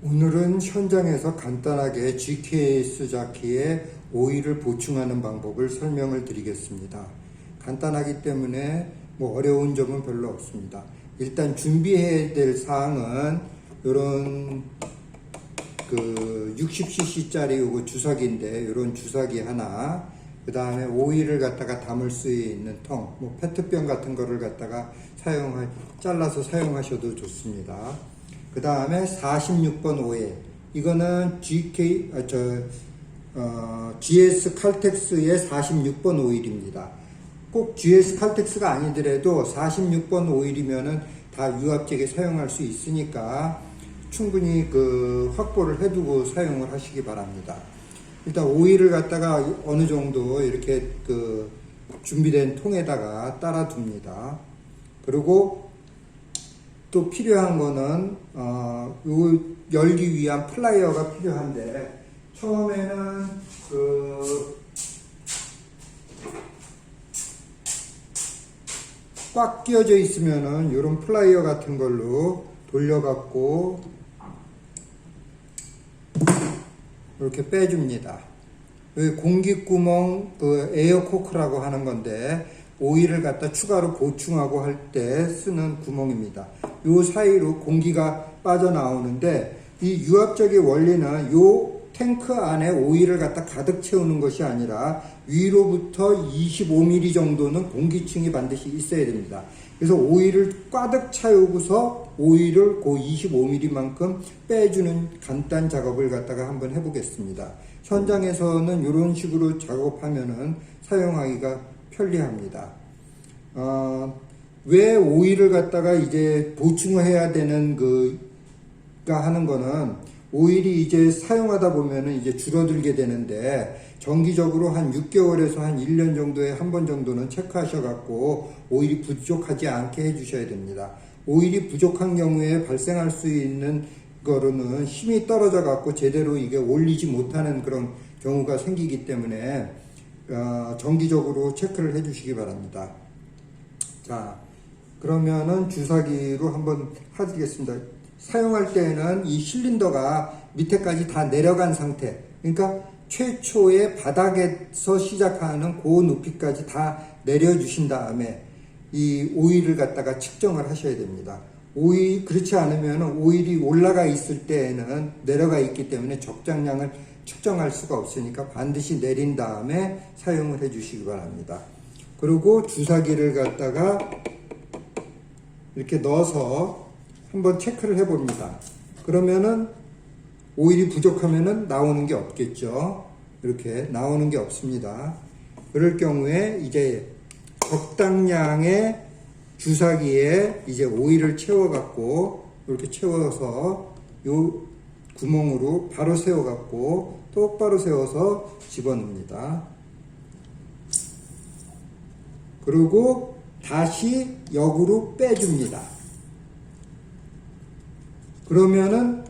오늘은 현장에서 간단하게 GKS 자키에 오일을 보충하는 방법을 설명을 드리겠습니다. 간단하기 때문에 어려운 점은 별로 없습니다. 일단 준비해야 될 사항은 이런 60cc 짜리 요거 주사기인데 이런 주사기 하나, 그 다음에 오일을 갖다가 담을 수 있는 통, 페트병 같은 거를 갖다가 잘라서 사용하셔도 좋습니다. 그 다음에 46번 오일, 이거는 GS 칼텍스의 46번 오일입니다. 꼭 GS 칼텍스가 아니더라도 46번 오일이면은 다 유압제에 사용할 수 있으니까 충분히 확보를 해두고 사용을 하시기 바랍니다. 일단 오일을 갖다가 어느 정도 이렇게 준비된 통에다가 따라 둡니다. 그리고 또 필요한 거는 요 열기 위한 플라이어가 필요한데, 처음에는 꽉 끼워져 있으면은 요런 플라이어 같은 걸로 돌려갖고 이렇게 빼줍니다. 공기구멍 에어코크라고 하는 건데, 오일을 갖다 추가로 보충하고 할 때 쓰는 구멍입니다. 요 사이로 공기가 빠져나오는데, 이 유압적의 원리는 요 탱크 안에 오일을 갖다 가득 채우는 것이 아니라 위로부터 25mm 정도는 공기층이 반드시 있어야 됩니다. 그래서 오일을 가득 채우고서 오일을 25mm만큼 빼주는 간단 작업을 갖다가 한번 해보겠습니다. 현장에서는 이런 식으로 작업하면은 사용하기가 편리합니다. 왜 오일을 갖다가 이제 보충해야 되는 하는 거는, 오일이 이제 사용하다 보면은 이제 줄어들게 되는데, 정기적으로 한 6개월에서 한 1년 정도에 한 번 정도는 체크하셔갖고 오일이 부족하지 않게 해주셔야 됩니다. 오일이 부족한 경우에 발생할 수 있는 거로는 힘이 떨어져갖고 제대로 이게 올리지 못하는 그런 경우가 생기기 때문에 정기적으로 체크를 해주시기 바랍니다. 자, 그러면은 주사기로 한번 하겠습니다. 사용할 때는 이 실린더가 밑에까지 다 내려간 상태, 그러니까 최초의 바닥에서 시작하는 그 높이까지 다 내려주신 다음에 이 오일을 갖다가 측정을 하셔야 됩니다. 그렇지 않으면 오일이 올라가 있을 때에는 내려가 있기 때문에 적정량을 측정할 수가 없으니까 반드시 내린 다음에 사용을 해 주시기 바랍니다. 그리고 주사기를 갖다가 이렇게 넣어서 한번 체크를 해 봅니다. 그러면은 오일이 부족하면은 나오는 게 없겠죠. 이렇게 나오는 게 없습니다. 그럴 경우에 이제 적당량의 주사기에 이제 오일을 채워 갖고 이렇게 채워서 요 구멍으로 바로 세워 갖고 똑바로 세워서 집어넣습니다. 그리고 다시 역으로 빼줍니다. 그러면은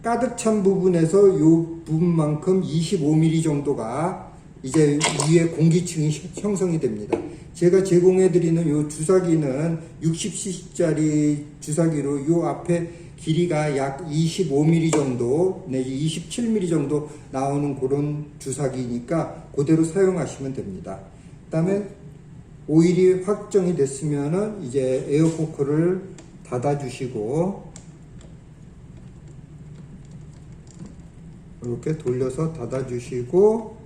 가득 찬 부분에서 요 부분만큼 25mm 정도가 이제 위에 공기층이 형성이 됩니다. 제가 제공해 드리는 요 주사기는 60cc짜리 주사기로 요 앞에 길이가 약 25mm 정도 내지 27mm 정도 나오는 그런 주사기니까 그대로 사용하시면 됩니다. 그 다음에 오일이 확정이 됐으면은 이제 에어코크를 닫아 주시고 이렇게 돌려서 닫아 주시고,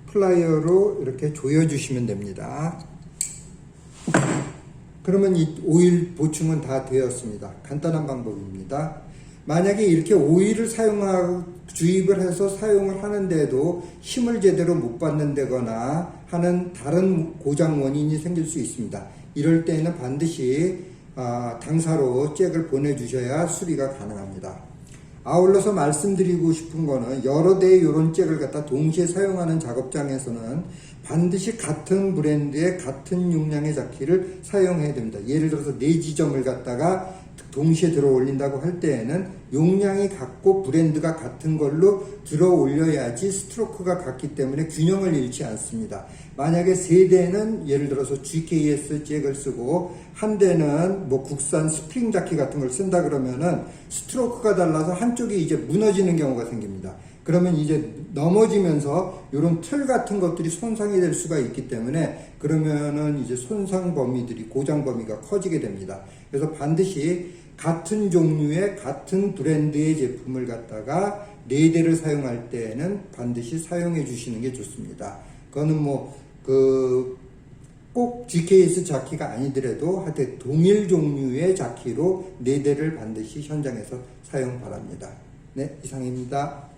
플라이어로 이렇게 조여 주시면 됩니다. 그러면 이 오일 보충은 다 되었습니다. 간단한 방법입니다. 만약에 이렇게 오일을 주입을 해서 사용을 하는데도 힘을 제대로 못 받는다거나 하는 다른 고장 원인이 생길 수 있습니다. 이럴 때는 반드시 당사로 잭을 보내주셔야 수리가 가능합니다. 아울러서 말씀드리고 싶은 거는, 여러 대의 이런 잭을 갖다 동시에 사용하는 작업장에서는 반드시 같은 브랜드의 같은 용량의 자키를 사용해야 됩니다. 예를 들어서 4지점을 갖다가 동시에 들어 올린다고 할 때에는 용량이 같고 브랜드가 같은 걸로 들어 올려야지 스트로크가 같기 때문에 균형을 잃지 않습니다. 만약에 세 대는 예를 들어서 GKS 잭을 쓰고 한 대는 뭐 국산 스프링 자키 같은 걸 쓴다 그러면은 스트로크가 달라서 한쪽이 이제 무너지는 경우가 생깁니다. 그러면 이제 넘어지면서 이런 틀 같은 것들이 손상이 될 수가 있기 때문에 그러면은 이제 손상 범위들이 고장 범위가 커지게 됩니다. 그래서 반드시 같은 종류의 같은 브랜드의 제품을 갖다가 4대를 사용할 때에는 반드시 사용해 주시는 게 좋습니다. 그거는 꼭 GKS 자키가 아니더라도 하여튼 동일 종류의 자키로 4대를 반드시 현장에서 사용 바랍니다. 네, 이상입니다.